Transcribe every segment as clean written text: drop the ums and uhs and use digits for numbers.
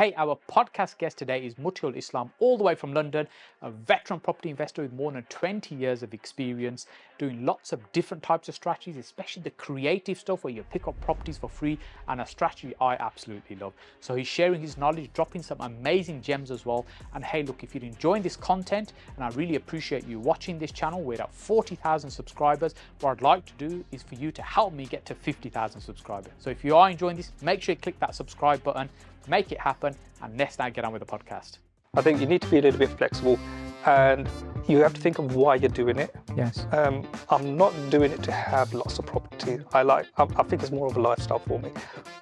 Hey, our podcast guest today is Motiul Islam, all the way from London, a veteran property investor with more than 20 years of experience doing lots of different types of strategies, especially the creative stuff where you pick up properties for free, and a strategy I absolutely love. So he's sharing his knowledge, dropping some amazing gems as well. And hey, look, if you're enjoying this content, and I really appreciate you watching this channel, we're at 40,000 subscribers. What I'd like to do is for you to help me get to 50,000 subscribers. So if you are enjoying this, make sure you click that subscribe button, make it happen, and let's now get on with the podcast. I think you need to be a little bit flexible, and you have to think of why you're doing it. Yes. I'm not doing it to have lots of property. I think it's more of a lifestyle for me.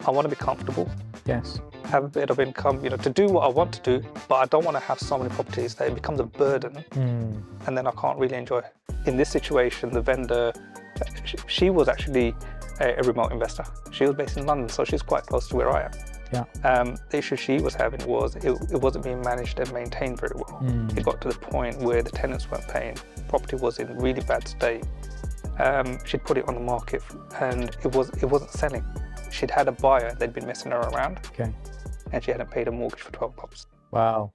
I want to be comfortable. Yes. Have a bit of income, to do what I want to do, but I don't want to have so many properties that it becomes a burden, and then I can't really enjoy it. In this situation, the vendor, she was actually a remote investor. She was based in London, so she's quite close to where I am. Yeah. The issue she was having was it wasn't being managed and maintained very well. It got to the point where the tenants weren't paying. Property was in really bad state. She'd put it on the market and it wasn't selling. She'd had a buyer, they'd been messing her around. Okay. And she hadn't paid a mortgage for 12 months. Wow.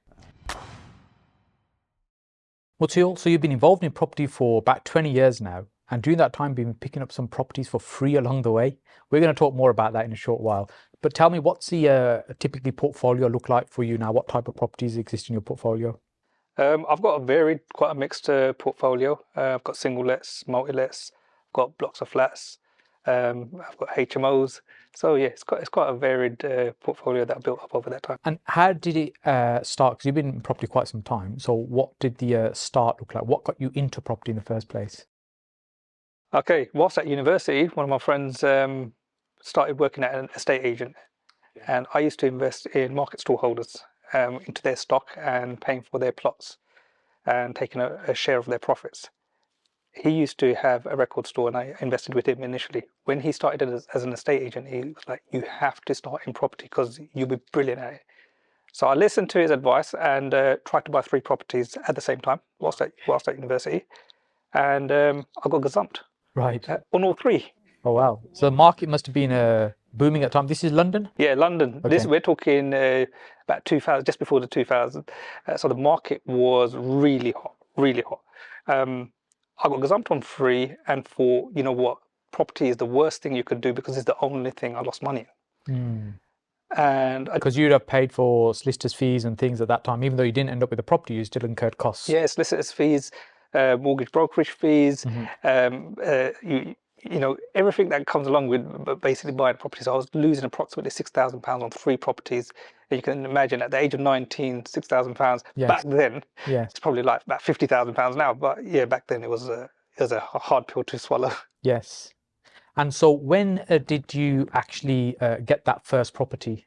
Motiul, so you've been involved in property for about 20 years now, and during that time been picking up some properties for free along the way. We're going to talk more about that in a short while. But tell me, what's the typically portfolio look like for you now? What type of properties exist in your portfolio? I've got quite a mixed portfolio. I've got single lets, multi-lets, I've got blocks of flats, I've got HMOs. So yeah, it's quite a varied portfolio that I built up over that time. And how did it start? Because you've been in property quite some time. So what did the start look like? What got you into property in the first place? Okay, whilst at university, one of my friends started working at an estate agent, and I used to invest in market stallholders into their stock and paying for their plots and taking a share of their profits. He used to have a record store, and I invested with him initially. When he started as an estate agent, he was like, "You have to start in property because you'll be brilliant at it." So I listened to his advice and tried to buy 3 properties at the same time whilst at university, and I got gazumped. Right. On all 3. Oh wow! So the market must have been booming at the time. This is London? Yeah, London. Okay. We're talking about 2000, just before the 2000. So the market was really hot, really hot. I got gazumped on 3 and 4. You know what? Property is the worst thing you could do because it's the only thing I lost money in. And because you'd have paid for solicitors' fees and things at that time, even though you didn't end up with a property, you still incurred costs. Yeah, solicitors' fees, mortgage brokerage fees, everything that comes along with basically buying properties. I was losing approximately £6,000 on 3 properties. And you can imagine at the age of 19, £6,000 back then. Yes. It's probably like about £50,000 now. But yeah, back then it was a hard pill to swallow. Yes. And so when did you actually get that first property?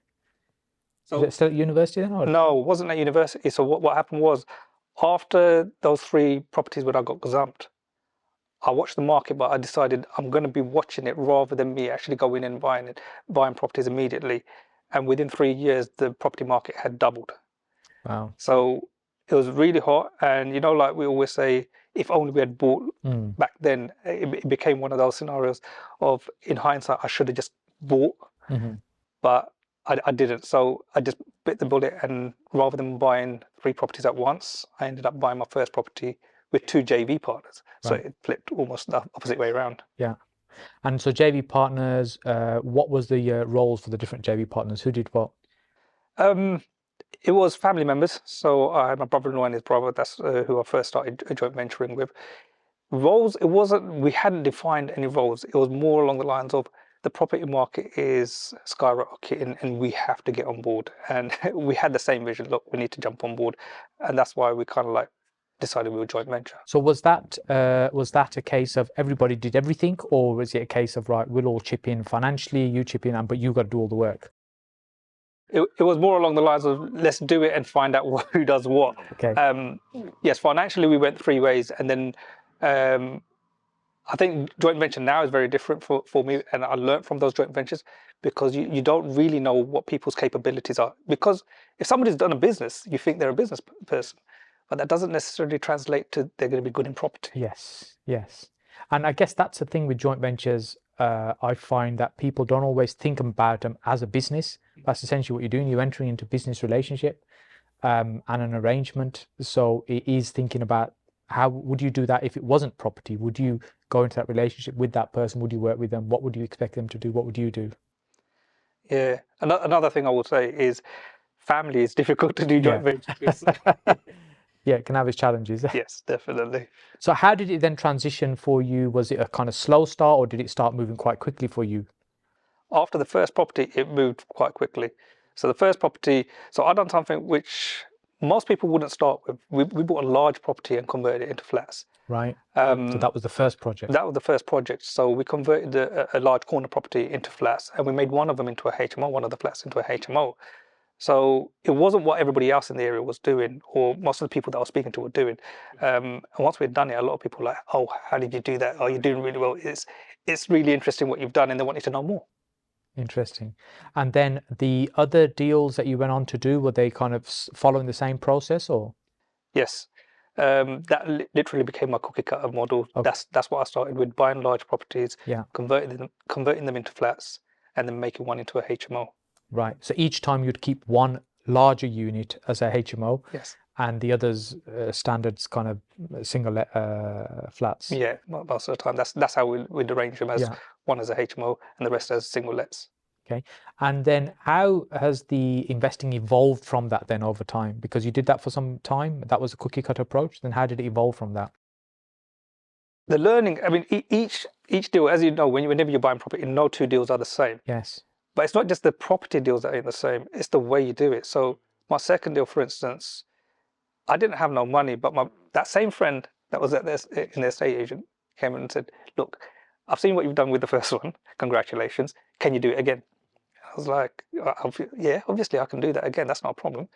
Was it still at university then? Or? No, it wasn't at university. So what happened was, after those 3 properties where I got gazumped, I watched the market, but I decided I'm going to be watching it rather than me actually going in and buying properties immediately. And within 3 years, the property market had doubled. Wow. So it was really hot. And, like we always say, if only we had bought back then, it became one of those scenarios of, in hindsight, I should have just bought, but I didn't. So I just bit the bullet, and rather than buying 3 properties at once, I ended up buying my first property with 2 JV partners. So it flipped almost the opposite way around. Yeah. And so JV partners, what was the roles for the different JV partners? Who did what? It was family members. So I had my brother-in-law and his brother. That's who I first started joint venturing with. Roles, we hadn't defined any roles. It was more along the lines of, the property market is skyrocketing and we have to get on board. And we had the same vision. Look, we need to jump on board. And that's why we kind of decided we would joint venture. So was that a case of everybody did everything, or was it a case of, right, we'll all chip in financially, you chip in, but you got to do all the work? It was more along the lines of, let's do it and find out who does what. Okay. Yes, financially we went 3 ways, and then I think joint venture now is very different for me, and I learned from those joint ventures, because you don't really know what people's capabilities are. Because if somebody's done a business, you think they're a business person, but that doesn't necessarily translate to they're going to be good in property. Yes, yes. And I guess that's the thing with joint ventures. I find that people don't always think about them as a business. That's essentially what you're doing. You're entering into business relationship and an arrangement. So it is thinking about how would you do that if it wasn't property? Would you go into that relationship with that person? Would you work with them? What would you expect them to do? What would you do? Yeah. Another thing I would say is family is difficult to do joint ventures with. Yeah, it can have its challenges. Yes, definitely. So how did it then transition for you? Was it a kind of slow start or did it start moving quite quickly for you? After the first property, it moved quite quickly. So the first property, so I'd done something which most people wouldn't start with. We bought a large property and converted it into flats. Right. So that was the first project. That was the first project. So we converted a large corner property into flats, and we made one of them into a HMO, one of the flats into a HMO. So it wasn't what everybody else in the area was doing, or most of the people that I was speaking to were doing. And once we'd done it, a lot of people were like, "Oh, how did you do that? Oh, you're doing really well. It's really interesting what you've done," and they wanted to know more. Interesting. And then the other deals that you went on to do, were they kind of following the same process or? Yes. That literally became my cookie cutter model. Okay. That's what I started with, buying large properties, Yeah. converting them into flats, and then making one into a HMO. Right. So each time you'd keep one larger unit as a HMO. Yes. And the others standards kind of single flats. Yeah, most of the time. That's how we'd arrange them, as one as a HMO and the rest as single lets. Okay. And then how has the investing evolved from that then over time? Because you did that for some time, that was a cookie cutter approach. Then how did it evolve from that? The learning, I mean, each deal, as you know, whenever you're buying property, no two deals are the same. Yes. But it's not just the property deals that ain't the same, it's the way you do it. So my second deal, for instance, I didn't have no money, but that same friend that was in the estate agent came in and said, "Look, I've seen what you've done with the first one. Congratulations. Can you do it again?" I was like, "Yeah, obviously I can do that again. That's not a problem."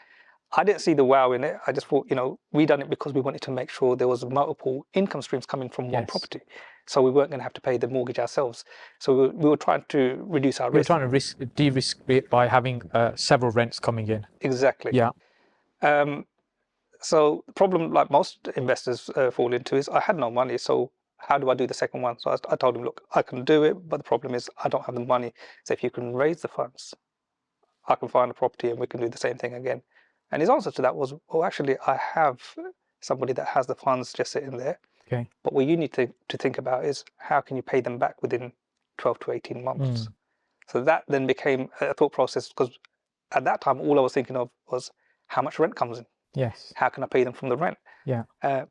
I didn't see the wow in it. I just thought, we done it because we wanted to make sure there was multiple income streams coming from one property. So we weren't going to have to pay the mortgage ourselves. So we were trying to reduce our risk. We were trying to de-risk it by having several rents coming in. Exactly. Yeah. So the problem, like most investors fall into, is I had no money. So how do I do the second one? So I told him, "Look, I can do it, but the problem is I don't have the money. So if you can raise the funds, I can find a property and we can do the same thing again." And his answer to that was, "Well, actually, I have somebody that has the funds just sitting there. Okay. But what you need to think about is how can you pay them back within 12 to 18 months?" So that then became a thought process, because at that time, all I was thinking of was how much rent comes in. Yes. How can I pay them from the rent? Yeah.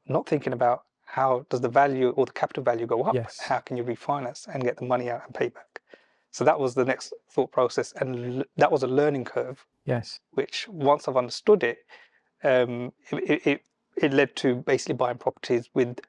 Not thinking about how does the value or the capital value go up? Yes. How can you refinance and get the money out and pay back? So that was the next thought process, and that was a learning curve. Yes. Which once I've understood it, it led to basically buying properties with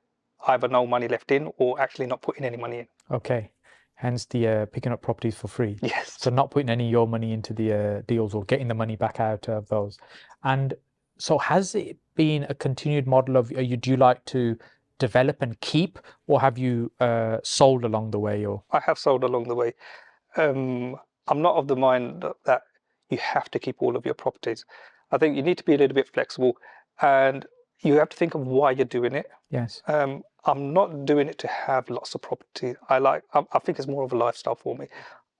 either no money left in or actually not putting any money in. Okay. Hence the picking up properties for free. Yes. So not putting any of your money into the deals or getting the money back out of those. And so has it been a continued model of, do you like to develop and keep, or have you sold along the way? Or I have sold along the way. I'm not of the mind that you have to keep all of your properties. I think you need to be a little bit flexible, and you have to think of why you're doing it. Yes. I'm not doing it to have lots of property. I think it's more of a lifestyle for me.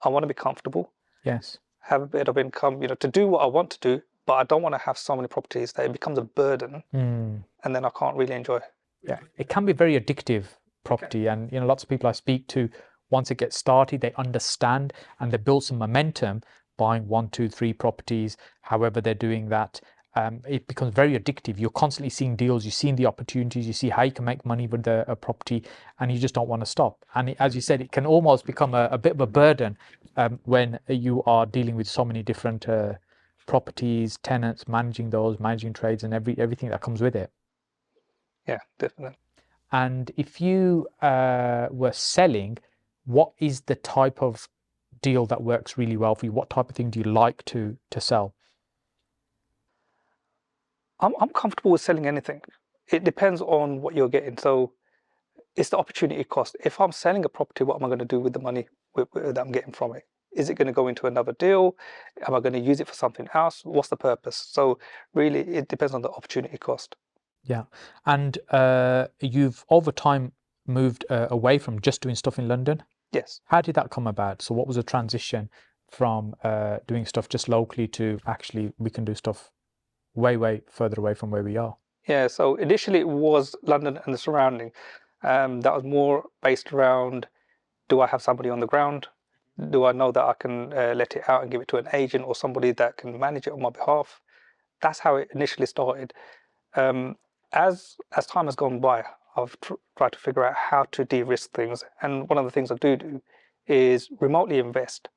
I want to be comfortable. Yes. Have a bit of income, to do what I want to do, but I don't want to have so many properties that it becomes a burden, and then I can't really enjoy it. Yeah, it can be very addictive, property, and lots of people I speak to, once it gets started, they understand and they build some momentum, buying 1, 2, 3 properties, however they're doing that. It becomes very addictive. You're constantly seeing deals, you're seeing the opportunities, you see how you can make money with a property, and you just don't want to stop. And as you said, it can almost become a bit of a burden when you are dealing with so many different properties, tenants, managing those, managing trades, and everything that comes with it. Yeah, definitely. And if you were selling, what is the type of deal that works really well for you? What type of thing do you like to sell? I'm comfortable with selling anything. It depends on what you're getting. So it's the opportunity cost. If I'm selling a property, what am I going to do with the money that I'm getting from it? Is it going to go into another deal? Am I going to use it for something else? What's the purpose? So really, it depends on the opportunity cost. Yeah. And you've over time moved away from just doing stuff in London? Yes. How did that come about? So what was the transition from doing stuff just locally to actually we can do stuff way further away from where we are? Yeah, so initially it was London and the surrounding. That was more based around, do I have somebody on the ground? Do I know that I can let it out and give it to an agent or somebody that can manage it on my behalf? That's how it initially started. As time has gone by, I've tried to figure out how to de-risk things. And one of the things I do is remotely invest,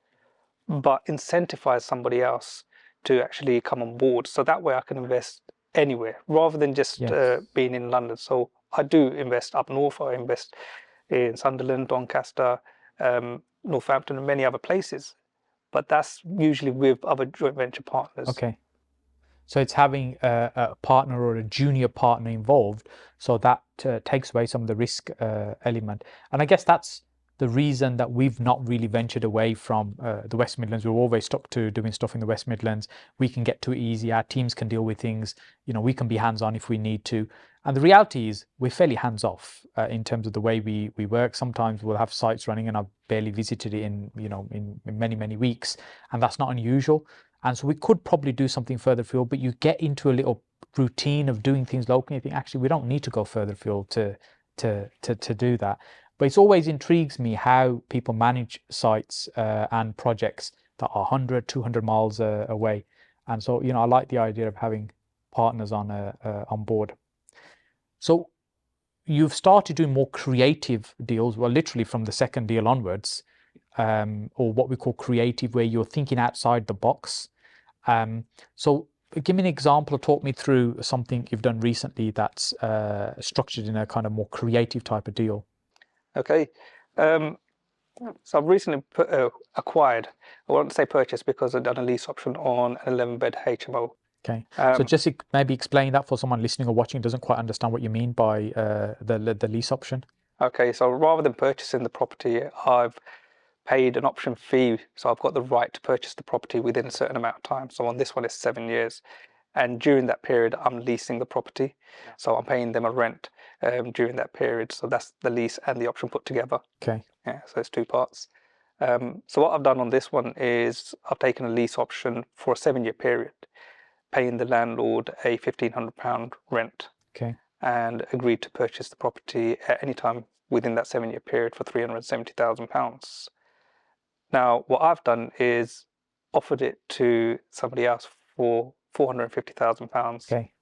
but incentivize somebody else to actually come on board. So that way I can invest anywhere rather than just being in London. So I do invest up north. I invest in Sunderland, Doncaster, Northampton, and many other places. But that's usually with other joint venture partners. Okay. So it's having a partner or a junior partner involved, so that takes away some of the risk element. And I guess that's the reason that we've not really ventured away from the West Midlands. We're always stuck to doing stuff in the West Midlands. We can get to it easy. Our teams can deal with things. You know, we can be hands-on if we need to. And the reality is we're fairly hands-off in terms of the way we work. Sometimes we'll have sites running and I've barely visited it in many weeks, and that's not unusual. And so we could probably do something further afield, but you get into a little routine of doing things locally. You think, actually, we don't need to go further afield to do that. But it's always intrigues me how people manage sites and projects that are 100, 200 miles away. And so, I like the idea of having partners on board. So you've started doing more creative deals, well, literally from the second deal onwards, or what we call creative, where you're thinking outside the box. So give me an example or talk me through something you've done recently that's structured in a kind of more creative type of deal. Okay. So I've recently acquired, I won't say purchase because I've done a lease option on an 11-bed HMO. Okay. So just maybe explain that for someone listening or watching who doesn't quite understand what you mean by the lease option. Okay. So rather than purchasing the property, I've paid an option fee. So I've got the right to purchase the property within a certain amount of time. So on this one, it's 7 years. And during that period, I'm leasing the property. So I'm paying them a rent during that period. So that's the lease and the option put together. Okay. Yeah, so it's two parts. So what I've done on this one is I've taken a lease option for a 7-year period, paying the landlord a £1,500 rent. Okay. And agreed to purchase the property at any time within that 7-year period for £370,000. Now, what I've done is offered it to somebody else for £450,000. Okay.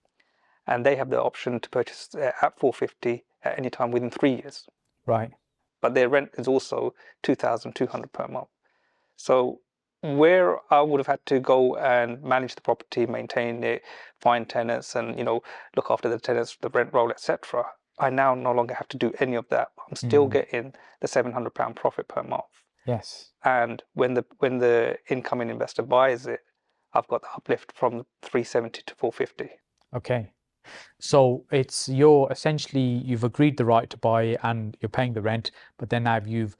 And they have the option to purchase at £450,000 at any time within 3 years. Right. But their rent is also £2,200 per month. So where I would have had to go and manage the property, maintain it, find tenants, and look after the tenants, the rent roll, etc., I now no longer have to do any of that. I'm still getting the £700 profit per month. Yes. And when the incoming investor buys it, I've got the uplift from 370 to 450. Okay. So you've agreed the right to buy it and you're paying the rent, but then now you've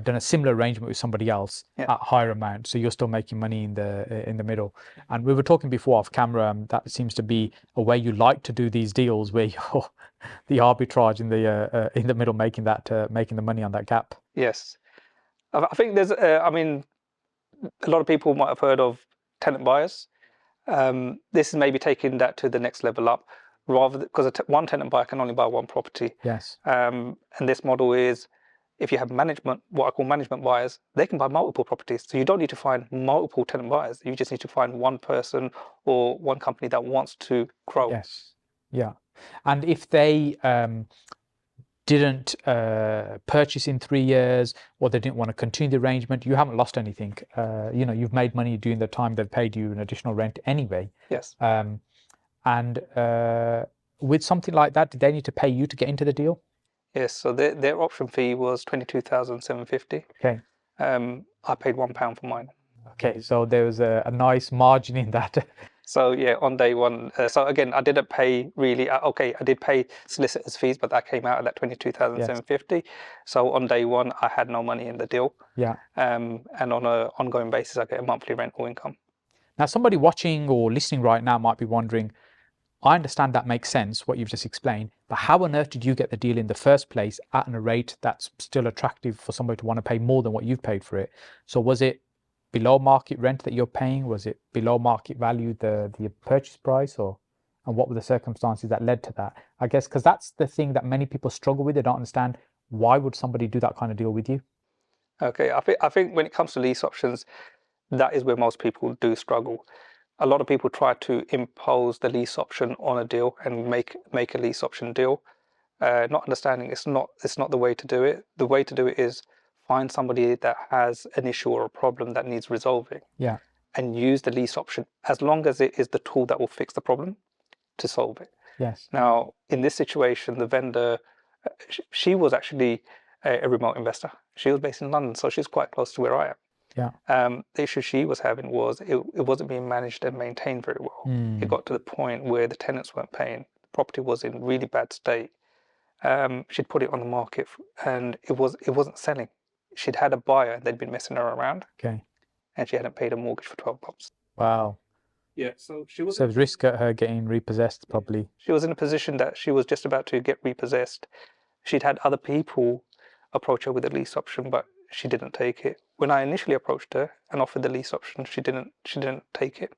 done a similar arrangement with somebody else at higher amount, so you're still making money in the middle. And we were talking before off camera, that seems to be a way you like to do these deals, where you're the arbitrage in the middle, making the money on that gap. Yes. I think there's, a lot of people might have heard of tenant buyers. This is maybe taking that to the next level up, because one tenant buyer can only buy one property. Yes. And this model is, if you have what I call management buyers, they can buy multiple properties. So you don't need to find multiple tenant buyers. You just need to find one person or one company that wants to grow. Yes. Yeah. And if they didn't purchase in 3 years, or they didn't want to continue the arrangement, you haven't lost anything. You've made money during the time they've paid you an additional rent anyway. Yes. And with something like that, did they need to pay you to get into the deal? Yes. So their option fee was £22,750. Okay. I paid £1 for mine. Okay. So there was a nice margin in that. So yeah, on day one. So again, I didn't pay really. Okay, I did pay solicitors' fees, but that came out at that £22,750. So on day one, I had no money in the deal. Yeah. And on an ongoing basis, I get a monthly rental income. Now, somebody watching or listening right now might be wondering, I understand that makes sense, what you've just explained, but how on earth did you get the deal in the first place at a rate that's still attractive for somebody to want to pay more than what you've paid for it? So was it below market rent that you're paying? Was it below market value, the purchase price, or and what were the circumstances that led to that? I guess because that's the thing that many people struggle with. They don't understand, why would somebody do that kind of deal with you? Okay, I think when it comes to lease options, that is where most people do struggle. A lot of people try to impose the lease option on a deal and make a lease option deal, not understanding it's not the way to do it. The way to do it is find somebody that has an issue or a problem that needs resolving, Yeah. and use the lease option as long as it is the tool that will fix the problem to solve it. Yes. Now, in this situation, the vendor, she was actually a remote investor. She was based in London, so she's quite close to where I am. Yeah. The issue she was having was it wasn't being managed and maintained very well. It got to the point where the tenants weren't paying. The property was in really bad state. She'd put it on the market and it wasn't selling. She'd had a buyer and they'd been messing her around. Okay. And she hadn't paid a mortgage for 12 months. Wow. Yeah, so she was. So there's risk at her getting repossessed, probably. She was in a position that she was just about to get repossessed. She'd had other people approach her with a lease option, but she didn't take it. When I initially approached her and offered the lease option, she didn't take it.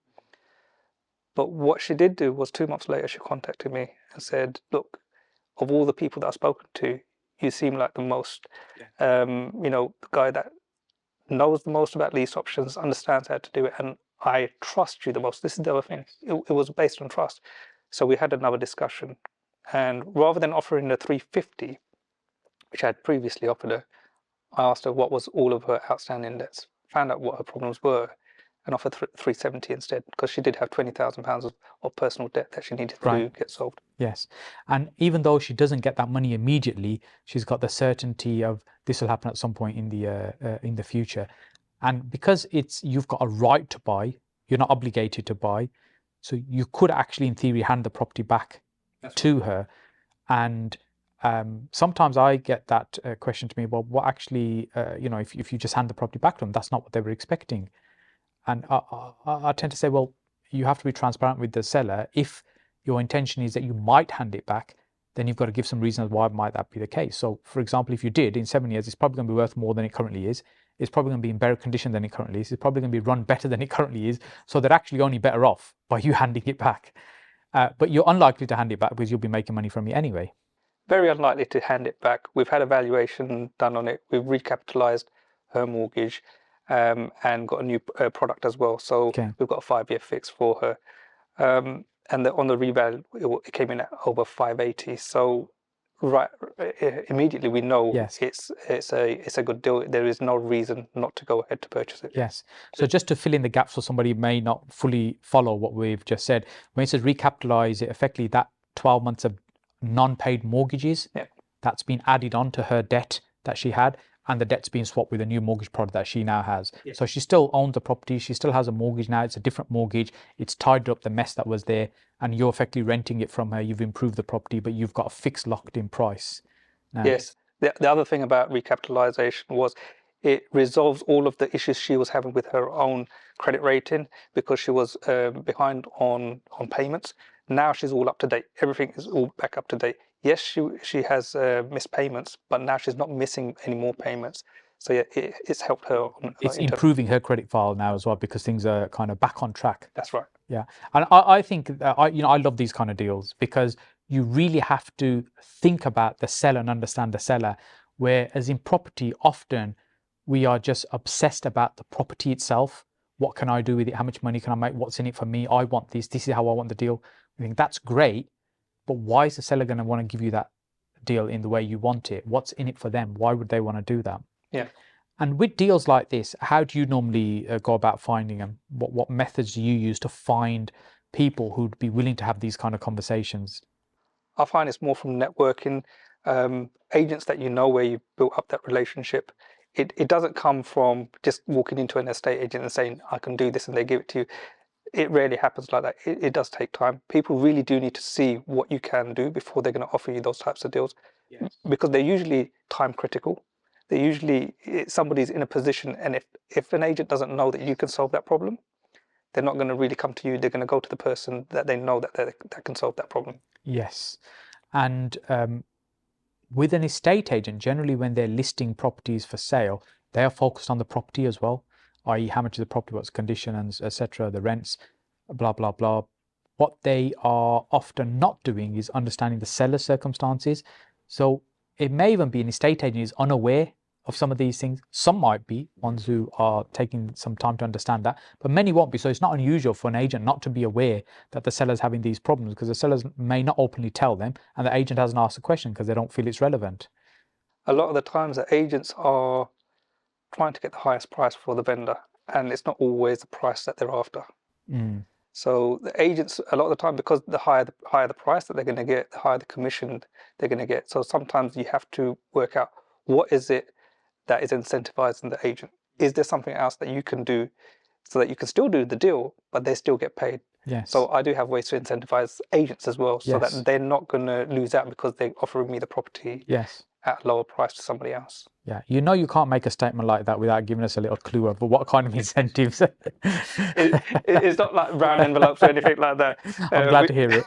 But what she did do was 2 months later, she contacted me and said, "Look, of all the people that I've spoken to, you seem like the most, the guy that knows the most about lease options, understands how to do it, and I trust you the most." This is the other thing. It was based on trust. So we had another discussion, and rather than offering the 350, which I had previously offered her, I asked her what was all of her outstanding debts, found out what her problems were, and offered 370 instead, because she did have £20,000 of personal debt that she needed to get solved. Yes, and even though she doesn't get that money immediately, she's got the certainty of this will happen at some point in the future, and because you've got a right to buy, you're not obligated to buy, so you could actually, in theory, hand the property back to her. And sometimes I get that question to me, well, what actually, if you just hand the property back to them, that's not what they were expecting. And I tend to say, well, you have to be transparent with the seller. If your intention is that you might hand it back, then you've got to give some reasons why might that be the case. So, for example, if you did, in 7 years, it's probably going to be worth more than it currently is. It's probably going to be in better condition than it currently is. It's probably going to be run better than it currently is. So they're actually only better off by you handing it back. But you're unlikely to hand it back because you'll be making money from it anyway. Very unlikely to hand it back. We've had a valuation done on it. We've recapitalized her mortgage and got a new product as well. So we've got a 5-year fix for her. And on the reval, it came in at over 580. So immediately we know it's a good deal. There is no reason not to go ahead to purchase it. Yes. So just to fill in the gaps for somebody who may not fully follow what we've just said, when it says recapitalize, it effectively that 12 months of non-paid mortgages, that's been added on to her debt that she had, and the debt's being swapped with a new mortgage product that she now has. So she still owns the property, she still has a mortgage now, it's a different mortgage, it's tied up the mess that was there, and you're effectively renting it from her. You've improved the property, but you've got a fixed locked in price now. Yes. The other thing about recapitalization was it resolves all of the issues she was having with her own credit rating, because she was behind on payments. Now she's all up to date. Everything is all back up to date. Yes, she has missed payments, but now she's not missing any more payments. So yeah, it's helped her. It's improving her credit file now as well, because things are kind of back on track. That's right. Yeah, and I think I love these kind of deals, because you really have to think about the seller and understand the seller. Whereas in property, often we are just obsessed about the property itself. What can I do with it? How much money can I make? What's in it for me? I want this. This is how I want the deal. I think that's great, but why is the seller going to want to give you that deal in the way you want it? What's in it for them? Why would they want to do that? Yeah. And with deals like this, how do you normally go about finding them? What methods do you use to find people who'd be willing to have these kind of conversations? I find it's more from networking, agents that you know, where you built up that relationship. It doesn't come from just walking into an estate agent and saying, I can do this, and they give it to you. It rarely happens like that. It does take time. People really do need to see what you can do before they're going to offer you those types of deals, because they're usually time critical. They're usually, somebody's in a position, and if an agent doesn't know that you can solve that problem, they're not going to really come to you. They're going to go to the person that they know that can solve that problem. Yes. And with an estate agent, generally when they're listing properties for sale, they are focused on the property as well. i.e. how much is the property, what's the condition, and etc., the rents, blah, blah, blah. What they are often not doing is understanding the seller's circumstances. So it may even be an estate agent is unaware of some of these things. Some might be ones who are taking some time to understand that, but many won't be. So it's not unusual for an agent not to be aware that the seller's having these problems, because the sellers may not openly tell them, and the agent hasn't asked the question because they don't feel it's relevant. A lot of the times the agents are trying to get the highest price for the vendor, and it's not always the price that they're after. So the agents, a lot of the time, because the higher the price that they're going to get, the higher the commission they're going to get. So sometimes you have to work out what is it that is incentivizing the agent. Is there something else that you can do so that you can still do the deal, but they still get paid? Yes. So I do have ways to incentivize agents as well, so Yes. that they're not going to lose out because they're offering me the property Yes. at a lower price to somebody else. Yeah, you know, you can't make a statement like that without giving us a little clue of what kind of incentives. It's not like brown envelopes or anything like that. I'm glad to hear it.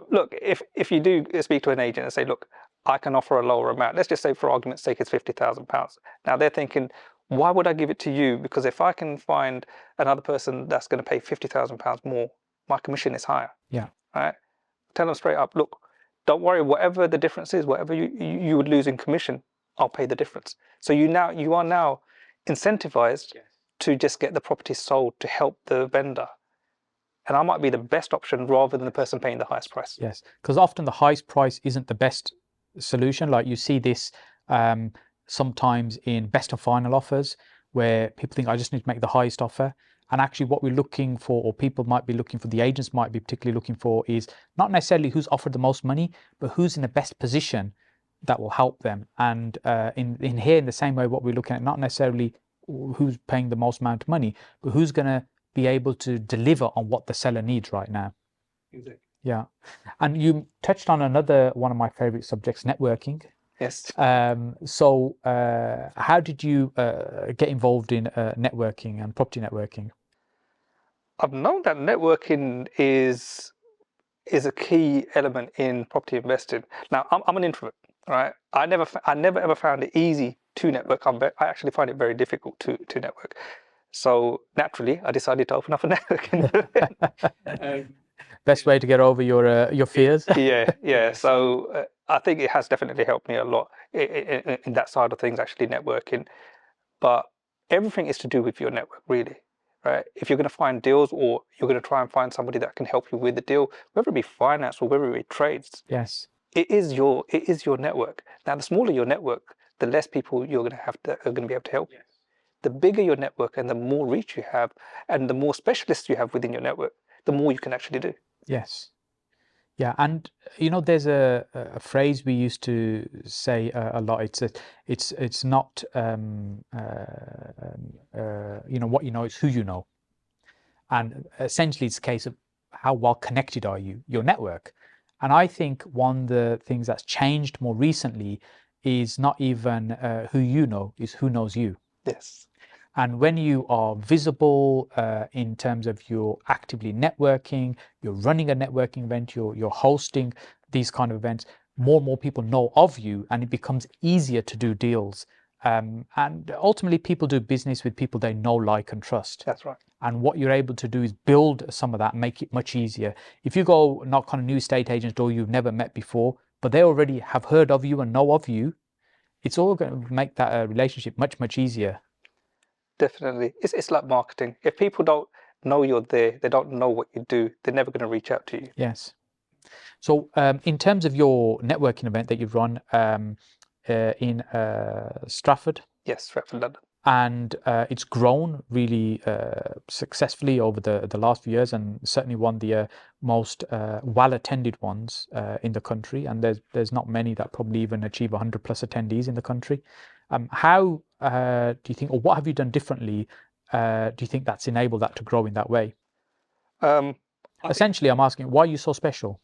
Look, if you do speak to an agent and say, look, I can offer a lower amount. Let's just say, for argument's sake, it's £50,000. Now they're thinking, why would I give it to you? Because if I can find another person that's going to pay £50,000 more, my commission is higher. Yeah. Right? Tell them straight up, look, don't worry, whatever the difference is, whatever you would lose in commission, I'll pay the difference. So you are now incentivized to just get the property sold to help the vendor. And I might be the best option rather than the person paying the highest price. Yes, because often the highest price isn't the best solution. Like you see this sometimes in best and final offers, where people think, I just need to make the highest offer. And actually what we're looking for, or people might be looking for, the agents might be particularly looking for, is not necessarily who's offered the most money, but who's in the best position that will help them. And in here, in the same way, what we're looking at, not necessarily who's paying the most amount of money, but who's going to be able to deliver on what the seller needs right now. Exactly. Yeah. And you touched on another one of my favorite subjects, networking. Yes. So how did you get involved in networking and property networking? I've known that networking is a key element in property investing. Now, I'm an introvert, right? I never ever found it easy to network. I actually find it very difficult to network. So naturally, I decided to open up a networking. Best way to get over your fears. Yeah. So I think it has definitely helped me a lot in that side of things, actually networking. But everything is to do with your network, really. Right? If you're going to find deals, or you're going to try and find somebody that can help you with the deal, whether it be finance or whether it be trades, yes, it is your network. Now, the smaller your network, the less people you're going to have are going to be able to help you. The bigger your network and the more reach you have, and the more specialists you have within your network, the more you can actually do. Yes. Yeah, and you know, there's a phrase we used to say a lot. It's not you know what you know, it's who you know, and essentially it's a case of how well connected are you, your network. And I think one of the things that's changed more recently is not even who you know, is who knows you. Yes. And when you are visible in terms of you're actively networking, you're running a networking event, you're hosting these kind of events, more and more people know of you, and it becomes easier to do deals. And ultimately, people do business with people they know, like, and trust. That's right. And what you're able to do is build some of that, make it much easier. If you go knock on a new estate agent's door you've never met before, but they already have heard of you and know of you, it's all going to make that relationship much, much easier. Definitely. It's like marketing. If people don't know you're there, they don't know what you do, they're never going to reach out to you. Yes. So in terms of your networking event that you've run in Stratford. Yes, Stratford, London. And it's grown really successfully over the last few years, and certainly one of the most well-attended ones in the country. And there's not many that probably even achieve 100 plus attendees in the country. How do you think, or what have you done differently? Do you think that's enabled that to grow in that way? Essentially, I'm asking, why are you so special?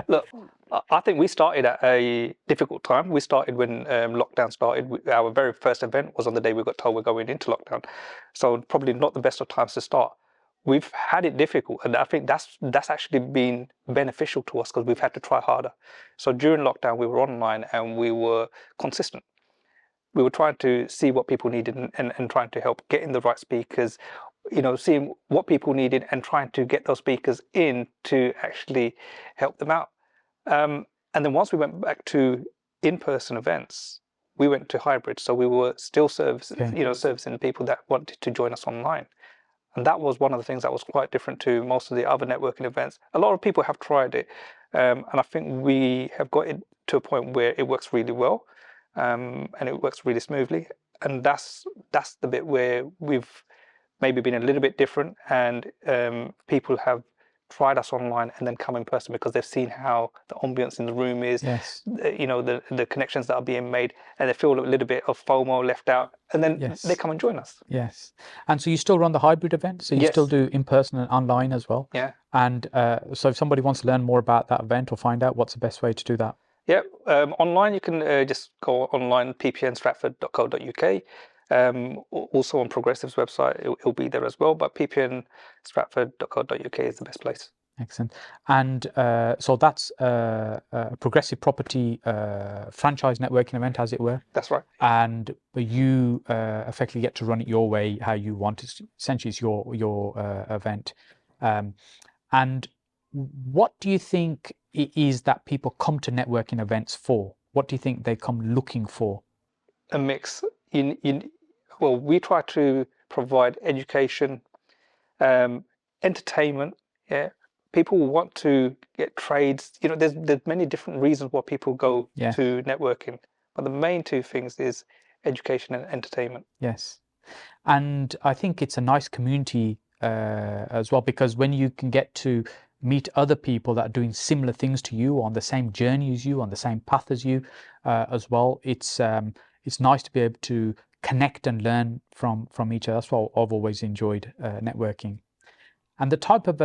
Look, I think we started at a difficult time. We started when lockdown started. Our very first event was on the day we got told we're going into lockdown. So probably not the best of times to start. We've had it difficult, and I think that's actually been beneficial to us, because we've had to try harder. So during lockdown, we were online and we were consistent. we were trying to see what people needed and trying to help getting the right speakers, seeing what people needed and trying to get those speakers in to actually help them out. And then once we went back to in-person events, we went to hybrid. So we were still servicing the people that wanted to join us online. And that was one of the things that was quite different to most of the other networking events. A lot of people have tried it, and I think we have got it to a point where it works really well, and it works really smoothly. And that's the bit where we've maybe been a little bit different, and people have tried us online and then come in person because they've seen how the ambience in the room is, Yes. the connections that are being made, and they feel a little bit of FOMO left out, and then they come and join us. Yes. And so you still run the hybrid event, so you still do in person and online as well? Yeah. And so if somebody wants to learn more about that event or find out, what's the best way to do that? Yeah, online you can just go online, ppnstratford.co.uk. Also on Progressive's website, it'll be there as well, but ppnstratford.co.uk is the best place. Excellent. And so that's a progressive property franchise networking event, as it were. That's right. And you effectively get to run it your way, how you want it. Essentially, it's your event. And what do you think it is that people come to networking events for? What do you think they come looking for? A mix. Well, we try to provide education, entertainment. Yeah, people want to get trades. There's many different reasons why people go to networking, but the main two things is education and entertainment. Yes, and I think it's a nice community as well, because when you can get to meet other people that are doing similar things to you, on the same journey as you, on the same path as you, as well, it's nice to be able to connect and learn from each other. That's what I've always enjoyed networking. And the type of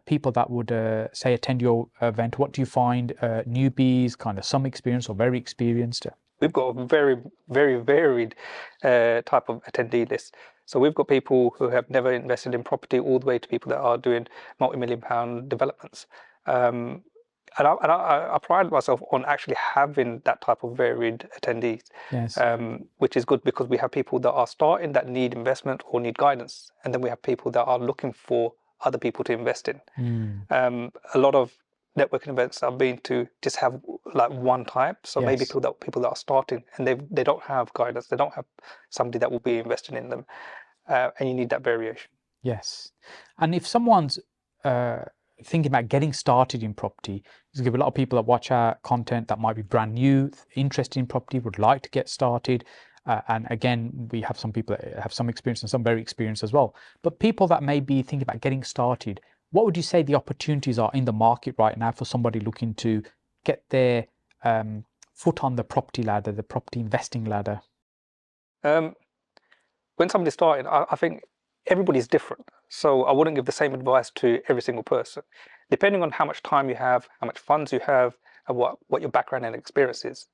people that would say attend your event, what do you find? Newbies, kind of some experience, or very experienced? We've got a very, very varied type of attendee list. So we've got people who have never invested in property, all the way to people that are doing multi-million-pound developments. And I pride myself on actually having that type of varied attendees, which is good, because we have people that are starting that need investment or need guidance, and then we have people that are looking for other people to invest in. A lot of networking events I've been to just have like one type, so maybe people that are starting and they don't have guidance, they don't have somebody that will be investing in them, and you need that variation. Yes, and if someone's thinking about getting started in property, there's going to be a lot of people that watch our content that might be brand new, interested in property, would like to get started. And again, we have some people that have some experience and some very experienced as well. But people that may be thinking about getting started, what would you say the opportunities are in the market right now for somebody looking to get their foot on the property ladder, the property investing ladder? When somebody's starting, I think everybody's different. So I wouldn't give the same advice to every single person. Depending on how much time you have, how much funds you have, and what your background and experience is,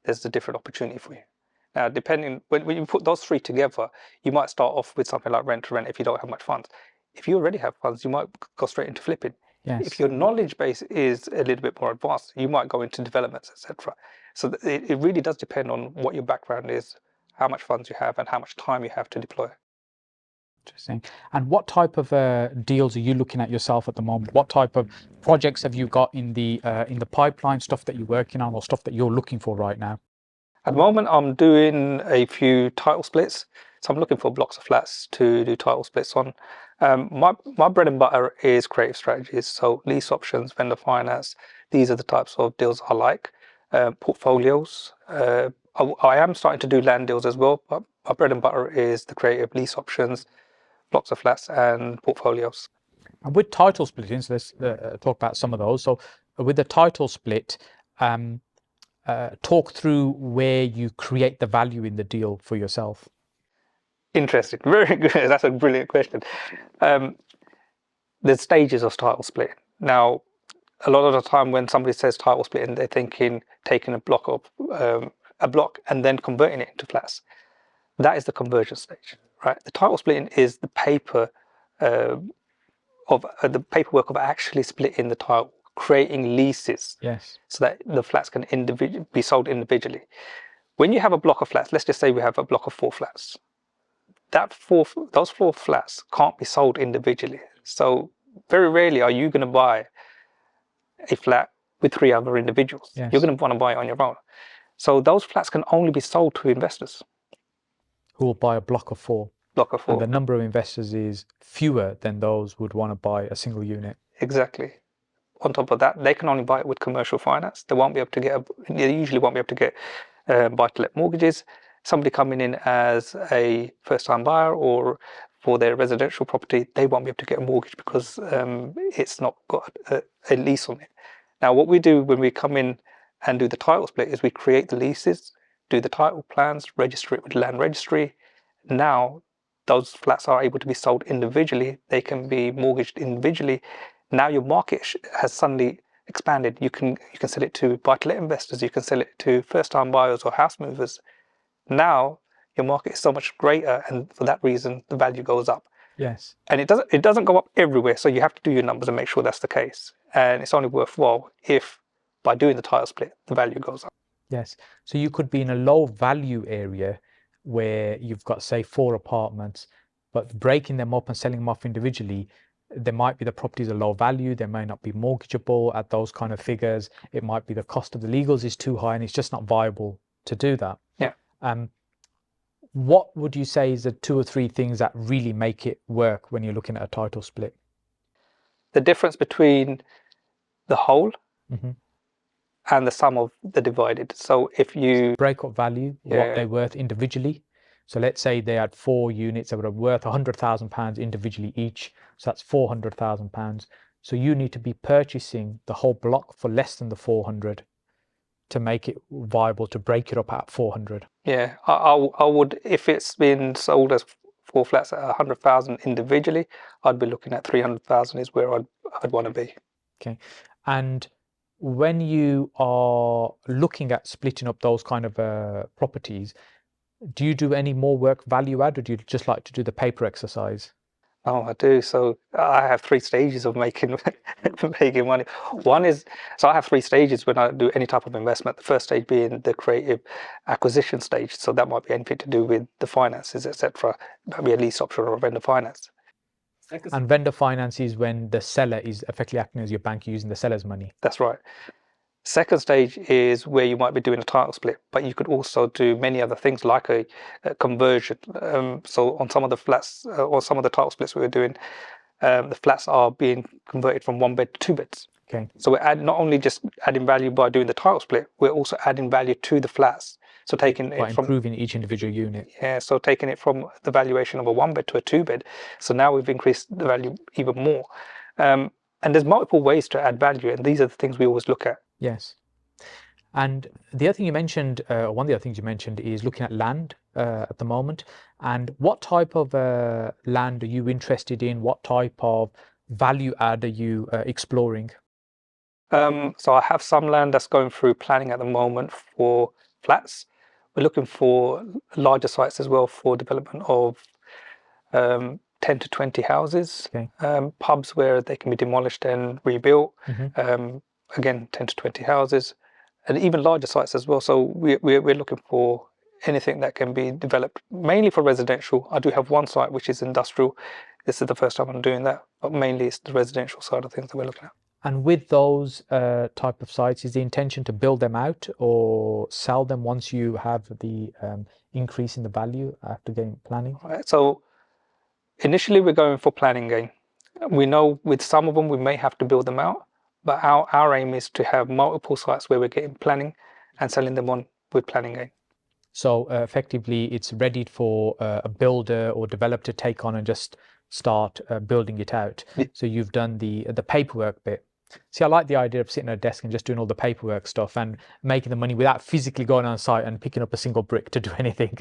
there's a different opportunity for you. Now, depending, when you put those three together, you might start off with something like rent to rent if you don't have much funds. If you already have funds, you might go straight into flipping. If your knowledge base is a little bit more advanced, you might go into developments, etc. So it really does depend on what your background is, how much funds you have, and how much time you have to deploy. Interesting. And what type of deals are you looking at yourself at the moment? What type of projects have you got in the pipeline, stuff that you're working on, or stuff that you're looking for right now? At the moment, I'm doing a few title splits. So I'm looking for blocks of flats to do title splits on. My bread and butter is creative strategies. So lease options, vendor finance, these are the types of deals I like. Portfolios. I am starting to do land deals as well, but my bread and butter is the creative lease options, blocks of flats, and portfolios. And with title splitting, so let's talk about some of those. So with the title split, talk through where you create the value in the deal for yourself. Interesting, very good. That's a brilliant question. There's stages of title split. Now, a lot of the time when somebody says title splitting, they're thinking taking a block and then converting it into flats. That is the conversion stage, right? The title splitting is the paperwork of actually splitting the title, creating leases, yes, so that the flats can be sold individually. When you have a block of flats, let's just say we have a block of 4 flats. Those 4 flats can't be sold individually. So very rarely are you going to buy a flat with 3 other individuals. Yes. You're going to want to buy it on your own. So those flats can only be sold to investors. Who will buy a block of 4. Block of 4. And the number of investors is fewer than those who would want to buy a single unit. Exactly. On top of that, they can only buy it with commercial finance. They won't be able to get, they usually won't be able to get buy-to-let mortgages. Somebody coming in as a first-time buyer or for their residential property, they won't be able to get a mortgage because it's not got a lease on it. Now, what we do when we come in and do the title split is we create the leases, do the title plans, register it with land registry. Now, those flats are able to be sold individually. They can be mortgaged individually. Now your market has suddenly expanded. You can sell it to buy-to-let investors. You can sell it to first-time buyers or house movers. Now your market is so much greater, and for that reason, the value goes up. Yes. And it doesn't go up everywhere, so you have to do your numbers and make sure that's the case. And it's only worthwhile if, by doing the title split, the value goes up. Yes. So you could be in a low value area where you've got, say, 4 apartments, but breaking them up and selling them off individually, there might be the properties are low value, they may not be mortgageable at those kind of figures. It might be the cost of the legals is too high and it's just not viable to do that. Yeah. What would you say is the 2 or 3 things that really make it work when you're looking at a title split? The difference between the whole and the sum of the divided. So if you break up value, what they're worth individually. So let's say they had 4 units that were worth £100,000 individually each. So that's £400,000. So you need to be purchasing the whole block for less than the 400 to make it viable to break it up at 400. Yeah, I would, if it's been sold as 4 flats at 100,000 individually, I'd be looking at 300,000 is where I'd want to be. Okay, and when you are looking at splitting up those kind of properties, do you do any more work value add, or do you just like to do the paper exercise? Oh, I do. So I have 3 stages of making money. One is, so I have 3 stages when I do any type of investment. The first stage being the creative acquisition stage. So that might be anything to do with the finances, etc. That would be a lease option or a vendor finance. And vendor finance is when the seller is effectively acting as your bank using the seller's money. That's right. Second stage is where you might be doing a title split, but you could also do many other things like a conversion. So on some of the flats or some of the title splits we were doing, the flats are being converted from 1 bed to 2 beds. Okay. So we're not only just adding value by doing the title split, we're also adding value to the flats. So taking by it from improving each individual unit. Yeah, so taking it from the valuation of a 1 bed to a 2 bed. So now we've increased the value even more. And there's multiple ways to add value, and these are the things we always look at. Yes. And the other thing you mentioned, one of the other things you mentioned is looking at land at the moment. And what type of land are you interested in? What type of value add are you exploring? So I have some land that's going through planning at the moment for flats. We're looking for larger sites as well for development of 10 to 20 houses, Okay. Pubs where they can be demolished and rebuilt. Mm-hmm. Again, 10 to 20 houses, and even larger sites as well. So we're looking for anything that can be developed, mainly for residential. I do have one site which is industrial. This is the first time I'm doing that, but mainly it's the residential side of things that we're looking at. And with those type of sites, is the intention to build them out or sell them once you have the increase in the value after getting planning? All right, so initially we're going for planning gain. We know with some of them we may have to build them out, but our aim is to have multiple sites where we're getting planning and selling them on with planning gain. So effectively it's ready for a builder or developer to take on and just start building it out. Yeah. So you've done the paperwork bit. See, I like the idea of sitting at a desk and just doing all the paperwork stuff and making the money without physically going on site and picking up a single brick to do anything,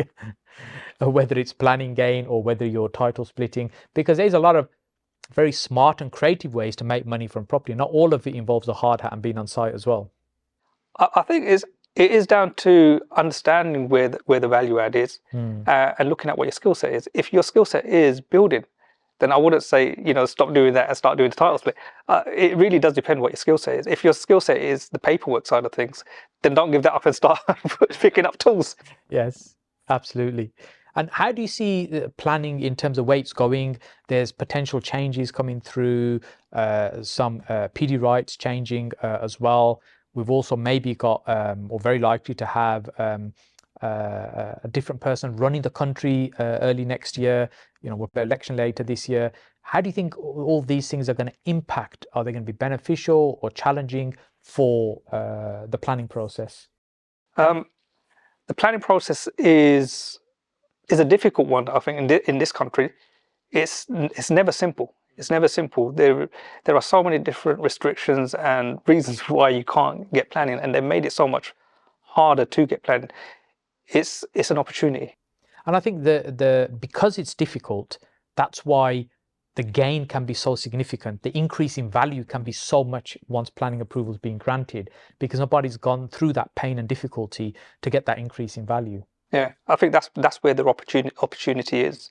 whether it's planning gain or whether you're title splitting, because there's a lot of very smart and creative ways to make money from property. Not all of it involves a hard hat and being on site as well. I think it is down to understanding where the value add is and looking at what your skill set is. If your skill set is building, then I wouldn't say, stop doing that and start doing the title split. It really does depend what your skill set is. If your skill set is the paperwork side of things, then don't give that up and start picking up tools. Yes, absolutely. And how do you see planning in terms of where it's going? There's potential changes coming through, some PD rights changing as well. We've also maybe got, or very likely to have, a different person running the country early next year. We've got election later this year. How do you think all these things are going to impact? Are they going to be beneficial or challenging for the planning process? The planning process is a difficult one, I think, in this country. It's never simple. It's never simple. There are so many different restrictions and reasons why you can't get planning, and they made it so much harder to get planning. It's an opportunity. And I think because it's difficult, that's why the gain can be so significant. The increase in value can be so much once planning approval is being granted, because nobody's gone through that pain and difficulty to get that increase in value. Yeah, I think that's where the opportunity is.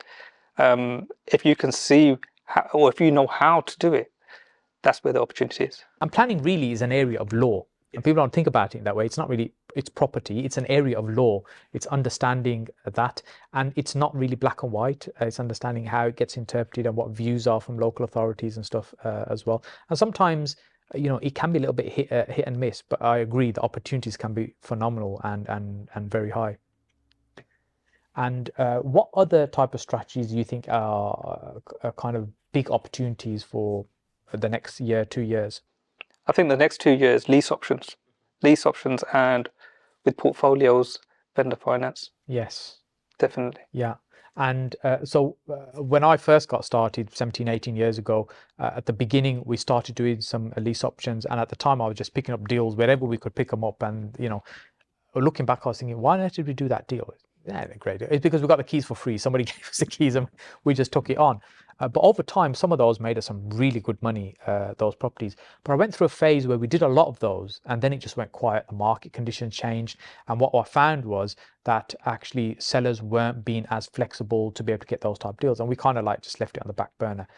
If you can see how, or if you know how to do it, that's where the opportunity is. And planning really is an area of law. And people don't think about it that way. It's not really, it's property. It's an area of law. It's understanding that. And it's not really black and white. It's understanding how it gets interpreted and what views are from local authorities and stuff as well. And sometimes, it can be a little bit hit and miss. But I agree, the opportunities can be phenomenal and very high. And what other type of strategies do you think are kind of big opportunities for the next year, 2 years? I think the next 2 years, lease options, and with portfolios, vendor finance. Yes, definitely. Yeah. And so when I first got started 17, 18 years ago, at the beginning, we started doing some lease options. And at the time, I was just picking up deals wherever we could pick them up. And, looking back, I was thinking, why on earth did we do that deal? Yeah, they're great. It's because we got the keys for free. Somebody gave us the keys and we just took it on. But over time, some of those made us some really good money, those properties. But I went through a phase where we did a lot of those and then it just went quiet. The market conditions changed. And what I found was that actually sellers weren't being as flexible to be able to get those type of deals. And we kind of just left it on the back burner.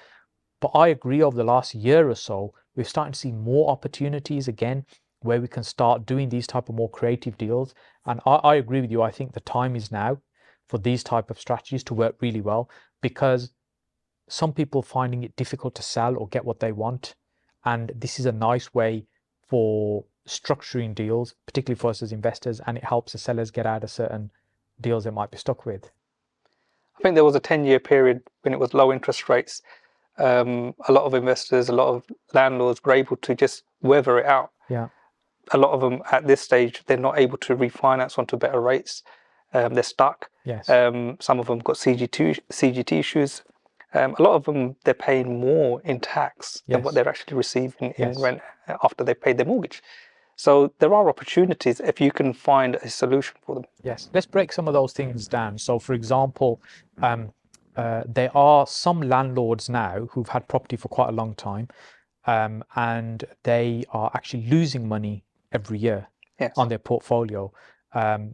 But I agree, over the last year or so, we're starting to see more opportunities again where we can start doing these type of more creative deals. And I agree with you. I think the time is now for these type of strategies to work really well, because some people finding it difficult to sell or get what they want. And this is a nice way for structuring deals, particularly for us as investors, and it helps the sellers get out of certain deals they might be stuck with. I think there was a 10-year period when it was low interest rates. A lot of investors, a lot of landlords were able to just weather it out. Yeah. A lot of them at this stage, they're not able to refinance onto better rates. They're stuck. Yes. Some of them got CGT issues. A lot of them, they're paying more in tax than what they're actually receiving in rent after they've paid their mortgage. So there are opportunities if you can find a solution for them. Yes. Let's break some of those things down. So, for example, there are some landlords now who've had property for quite a long time, and they are actually losing money every year on their portfolio.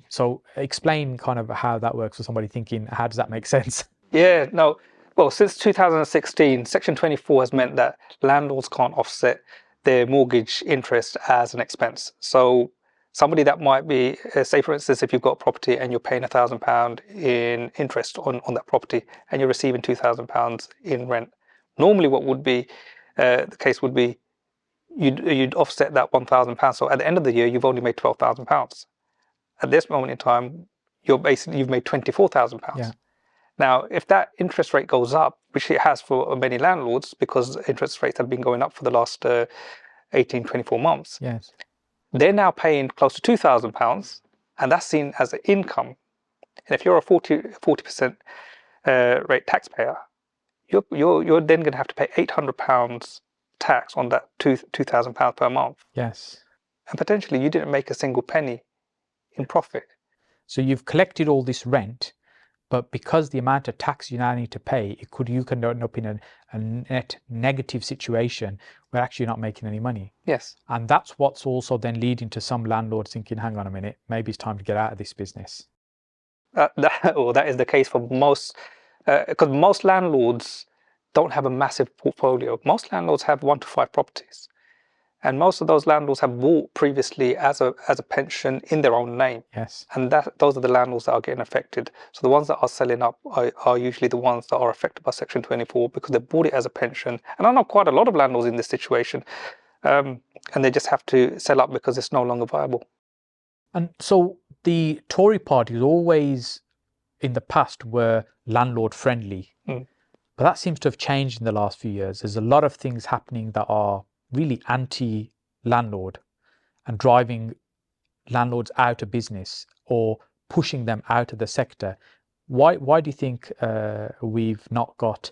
So explain kind of how that works for somebody thinking, how does that make sense? Yeah, no. Well, since 2016, Section 24 has meant that landlords can't offset their mortgage interest as an expense. So somebody that might be, say for instance, if you've got property and you're paying £1,000 in interest on that property and you're receiving £2,000 in rent, normally what would be the case would be you'd offset that £1,000. So at the end of the year, you've only made £12,000. At this moment in time, you've made £24,000. Yeah. Now, if that interest rate goes up, which it has for many landlords, because interest rates have been going up for the last 18, 24 months, yes, they're now paying close to £2,000, and that's seen as an income. And if you're a 40% rate taxpayer, you're then going to have to pay £800 tax on that £2,000 per month. Yes. And potentially you didn't make a single penny in profit. So you've collected all this rent, but because the amount of tax you now need to pay, you can end up in a net negative situation where actually you're not making any money. Yes. And that's what's also then leading to some landlords thinking, hang on a minute, maybe it's time to get out of this business. That is the case for most, because most landlords, don't have a massive portfolio. Most landlords have 1 to 5 properties. And most of those landlords have bought previously as a pension in their own name. Yes. And those are the landlords that are getting affected. So the ones that are selling up are usually the ones that are affected by Section 24 because they bought it as a pension. And I know quite a lot of landlords in this situation, and they just have to sell up because it's no longer viable. And so the Tory parties always, in the past, were landlord friendly. Mm. But that seems to have changed in the last few years. There's a lot of things happening that are really anti-landlord and driving landlords out of business or pushing them out of the sector. Why do you think we've not got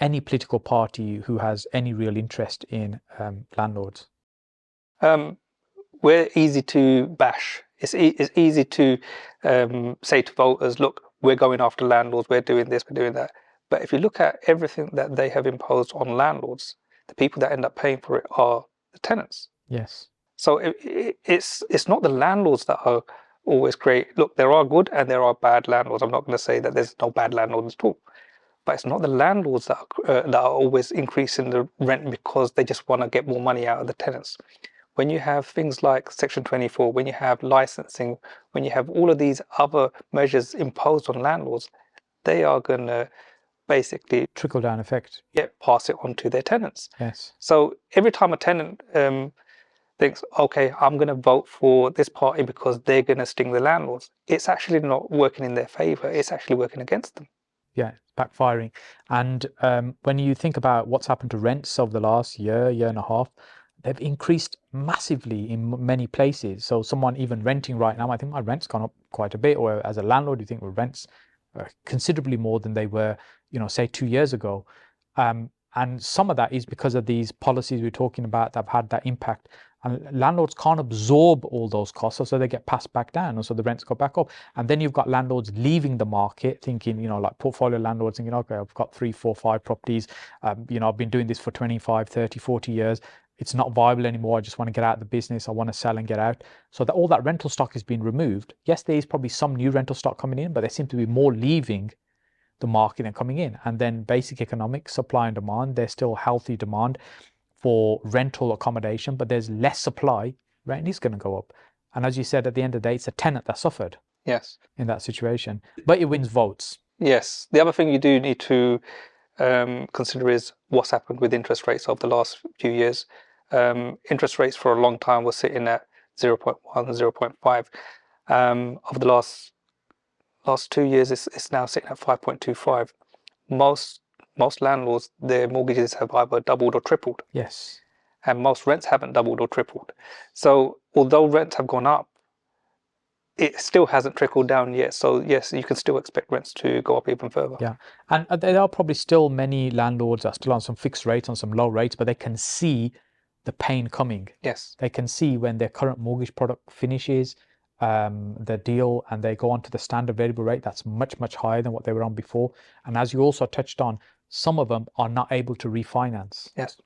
any political party who has any real interest in landlords? We're easy to bash. It's easy to say to voters, look, we're going after landlords, we're doing this, we're doing that. But if you look at everything that they have imposed on landlords, the people that end up paying for it are the tenants. Yes. So it's not the landlords that are always great. Look, there are good and there are bad landlords. I'm not going to say that there's no bad landlords at all. But it's not the landlords that are always increasing the rent because they just want to get more money out of the tenants. When you have things like Section 24, when you have licensing, when you have all of these other measures imposed on landlords, they are going to basically trickle down effect. Yeah, pass it on to their tenants. Yes. So every time a tenant thinks, okay, I'm going to vote for this party because they're going to sting the landlords, it's actually not working in their favor. It's actually working against them. Yeah, it's backfiring. And when you think about what's happened to rents over the last year and a half, they've increased massively in many places. So someone even renting right now, I think my rent's gone up quite a bit. Or as a landlord, you think, well, rents are considerably more than they were, say 2 years ago. And some of that is because of these policies we're talking about that have had that impact. And landlords can't absorb all those costs, so they get passed back down, and so the rents go back up. And then you've got landlords leaving the market, thinking, like portfolio landlords thinking, okay, I've got 3, 4, 5 properties. I've been doing this for 25, 30, 40 years. It's not viable anymore. I just want to get out of the business. I want to sell and get out. So that all that rental stock is being removed. Yes, there is probably some new rental stock coming in, but there seems to be more leaving the market than coming in. And then basic economics, supply and demand, there's still healthy demand for rental accommodation, but there's less supply, rent is going to go up. And as you said, at the end of the day, it's a tenant that suffered. Yes. In that situation, but it wins votes. Yes. The other thing you do need to consider is what's happened with interest rates over the last few years. Interest rates for a long time were sitting at 0.1, 0.5. Over the last 2 years, it's now sitting at 5.25. Most landlords, their mortgages have either doubled or tripled. Yes. And most rents haven't doubled or tripled. So although rents have gone up, it still hasn't trickled down yet. So yes, you can still expect rents to go up even further. Yeah. And there are probably still many landlords that are still on some fixed rates, on some low rates, but they can see the pain coming. Yes. They can see when their current mortgage product finishes the deal and they go on to the standard variable rate that's much, much higher than what they were on before. And as you also touched on, some of them are not able to refinance. Yes.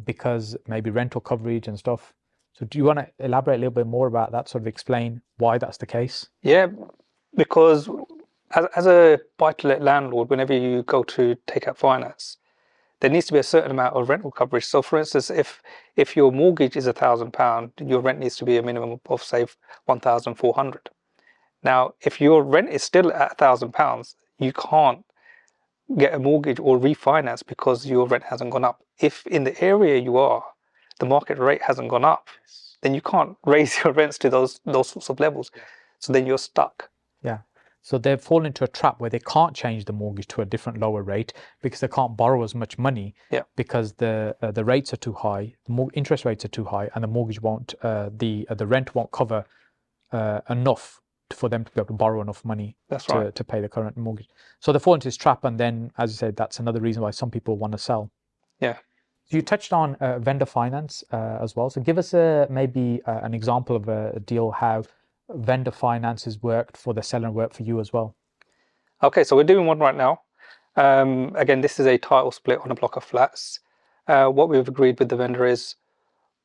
Because maybe rental coverage and stuff. So do you want to elaborate a little bit more about that, sort of explain why that's the case? Yeah, because as a buy-to-let landlord, whenever you go to take out finance, there needs to be a certain amount of rental coverage. So for instance, if your mortgage is £1,000, your rent needs to be a minimum of, say, 1,400. Now, if your rent is still at £1,000, you can't get a mortgage or refinance because your rent hasn't gone up. If in the area you are, the market rate hasn't gone up, then you can't raise your rents to those sorts of levels. So then you're stuck. Yeah. So they've fallen into a trap where they can't change the mortgage to a different lower rate because they can't borrow as much money. Yeah. Because the rates are too high, the interest rates are too high, and the mortgage won't, the rent won't cover enough for them to be able to borrow enough money to pay the current mortgage. So they fall into this trap, and then, as you said, that's another reason why some people want to sell. Yeah. So you touched on vendor finance as well. So give us maybe an example of a deal how vendor finance has worked for the seller and worked for you as well. Okay, so we're doing one right now. Again, this is a title split on a block of flats. What we've agreed with the vendor is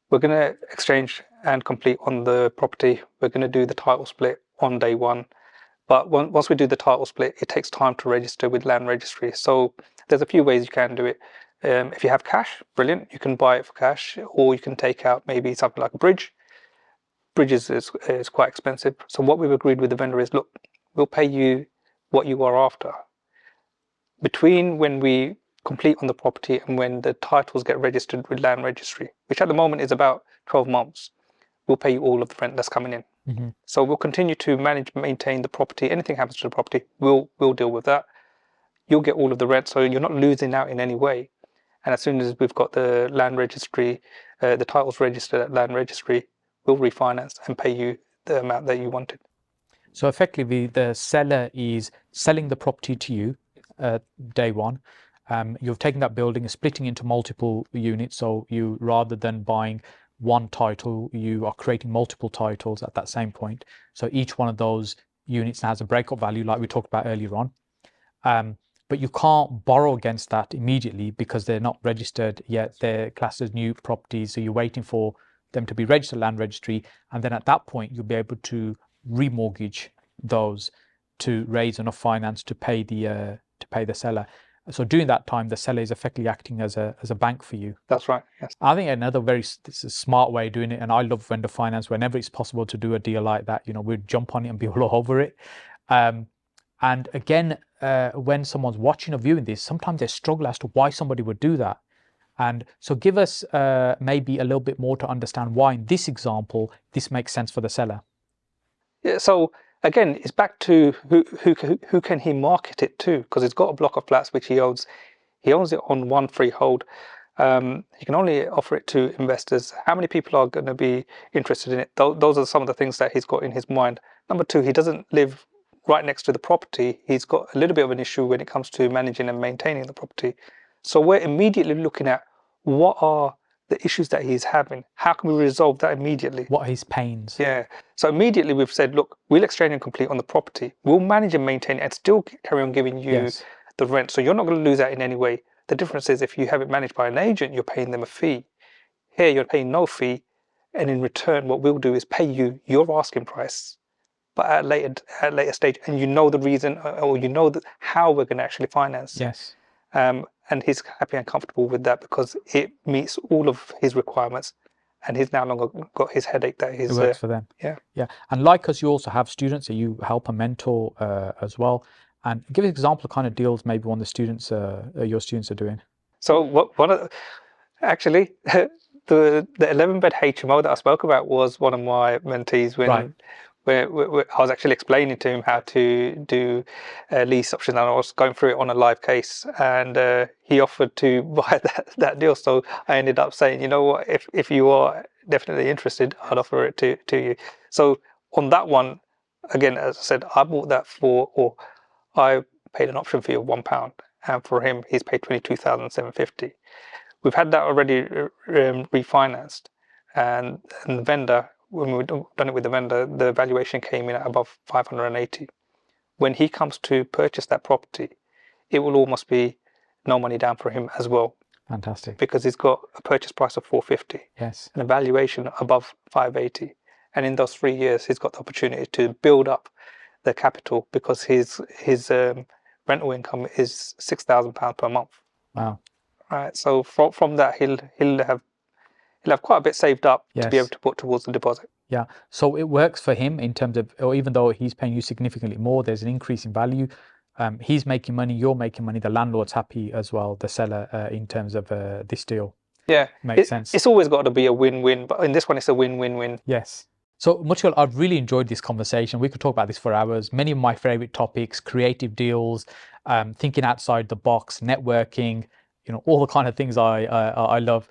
we're going to exchange and complete on the property. We're going to do the title split on day one. But once we do the title split, it takes time to register with land registry. So There's a few ways you can do it. If you have cash, brilliant, you can buy it for cash, or you can take out maybe something like a bridge. Bridges is quite expensive. So what we've agreed with the vendor is, look, we'll pay you what you are after. Between when we complete on the property and when the titles get registered with Land Registry, which at the moment is about 12 months, we'll pay you all of the rent that's coming in. Mm-hmm. So we'll continue to manage, maintain the property. Anything happens to the property, we'll deal with that. You'll get all of the rent, so you're not losing out in any way. And as soon as we've got the Land Registry, the titles registered at Land Registry, we'll refinance and pay you the amount that you wanted. So effectively, the seller is selling the property to you day one. You've taken that building and splitting into multiple units. So you, rather than buying one title, you are creating multiple titles at that same point. So each one of those units has a breakup value, like we talked about earlier on. But you can't borrow against that immediately because they're not registered yet. They're classed as new properties. So you're waiting for them to be registered Land Registry. And then at that point, you'll be able to remortgage those to raise enough finance to pay the seller. So during that time, the seller is effectively acting as a bank for you. That's right. Yes. I think another this is a smart way of doing it, and I love vendor finance. Whenever it's possible to do a deal like that, we'd jump on it and be all over it. And again, when someone's watching or viewing this, sometimes they struggle as to why somebody would do that. And so give us maybe a little bit more to understand why in this example, this makes sense for the seller. Yeah, so again, it's back to who can he market it to? Because he's got a block of flats which he owns. He owns it on one freehold. He can only offer it to investors. How many people are going to be interested in it? Those are some of the things that he's got in his mind. Number two, he doesn't live right next to the property. He's got a little bit of an issue when it comes to managing and maintaining the property. So we're immediately looking at what are the issues that he's having. How can we resolve that immediately? What are his pains? Yeah. So immediately we've said, look, we'll exchange and complete on the property. We'll manage and maintain it and still carry on giving you the rent. So you're not going to lose out in any way. The difference is if you have it managed by an agent, you're paying them a fee. Here, you're paying no fee. And in return, what we'll do is pay you your asking price, but at a later stage. And you know the reason, or you know how we're going to actually finance. Yes. And he's happy and comfortable with that because it meets all of his requirements, and he's no longer got his headache that it works for them. Yeah. And like us, you also have students that you help and mentor as well. And give an example of kind of deals maybe one of the students, your students are doing. So actually, the 11-bed HMO that I spoke about was one of my mentees when. Where I was actually explaining to him how to do lease options, and I was going through it on a live case, and he offered to buy that deal. So I ended up saying, you know what, if you are definitely interested, I'd offer it to you. So on that one, again, as I said, I bought that I paid an option fee of £1, and for him, he's paid 22,750. We've had that already refinanced, and the vendor, when we've done it with the vendor, the valuation came in at above 580. When he comes to purchase that property, it will almost be no money down for him as well. Fantastic. Because he's got a purchase price of 450. Yes. And a valuation above 580. And in those 3 years, he's got the opportunity to build up the capital because his rental income is £6,000 per month. Wow. Right. So from that, he'll have quite a bit saved up to be able to put towards the deposit. Yeah. So it works for him in terms of, or even though he's paying you significantly more, there's an increase in value. He's making money, you're making money, the landlord's happy as well, the seller, in terms of this deal. Yeah. Makes sense. It's always got to be a win-win, but in this one, it's a win-win-win. Yes. So Motiul, I've really enjoyed this conversation. We could talk about this for hours. Many of my favorite topics, creative deals, thinking outside the box, networking, all the kind of things I love.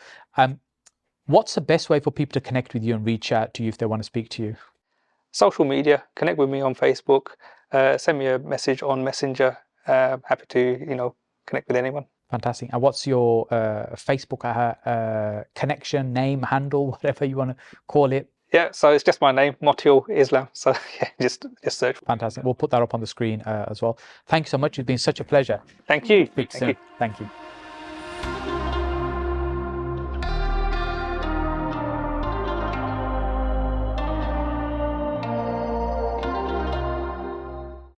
What's the best way for people to connect with you and reach out to you if they want to speak to you? Social media, connect with me on Facebook, send me a message on Messenger. Happy to, connect with anyone. Fantastic. And what's your Facebook connection, name, handle, whatever you want to call it? Yeah, so it's just my name, Motiul Islam. So yeah, just search. Fantastic. We'll put that up on the screen as well. Thank you so much. It's been such a pleasure. Thank you. Speak soon. Thank you.